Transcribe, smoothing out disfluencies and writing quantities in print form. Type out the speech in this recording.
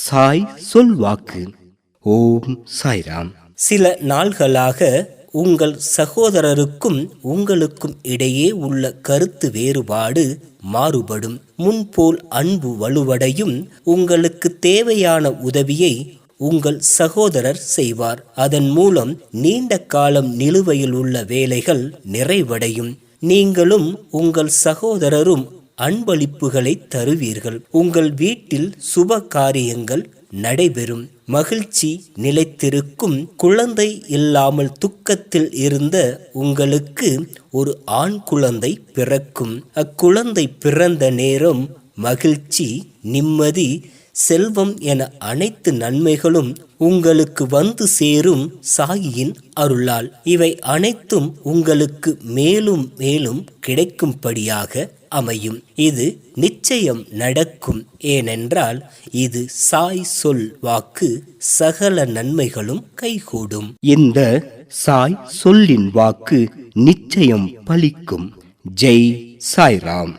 சாய் சொல்வாக்கு. ஓம் சாய்ராம். சில நாள்களாக உங்கள் சகோதரருக்கும் உங்களுக்கும் இடையே உள்ள கருத்து வேறுபாடு மாறுபடும். முன்போல் அன்பு வலுவடையும். உங்களுக்கு தேவையான உதவியை உங்கள் சகோதரர் செய்வார். அதன் மூலம் நீண்ட காலம் நிலுவையில் உள்ள வேலைகள் நிறைவடையும். நீங்களும் உங்கள் சகோதரரும் அன்பளிப்புகளை தருவீர்கள். உங்கள் வீட்டில் சுப காரியங்கள் நடைபெறும். மகிழ்ச்சி நிலைத்திருக்கும். குழந்தை இல்லாமல் துக்கத்தில் இருந்த உங்களுக்கு ஒரு ஆண் குழந்தை பிறக்கும். அக்குழந்தை பிறந்த நேரம் மகிழ்ச்சி, நிம்மதி, செல்வம் என அனைத்து நன்மைகளும் உங்களுக்கு வந்து சேரும் சாயியின் அருளால். இவை அனைத்தும் உங்களுக்கு மேலும் மேலும் கிடைக்கும்படியாக அமையும். இது நிச்சயம் நடக்கும். ஏனென்றால் இது சாய் சொல் வாக்கு. சகல நன்மைகளும் கைகூடும். இந்த சாய் சொல்லின் வாக்கு நிச்சயம் பலிக்கும். ஜெய் சாய்ராம்.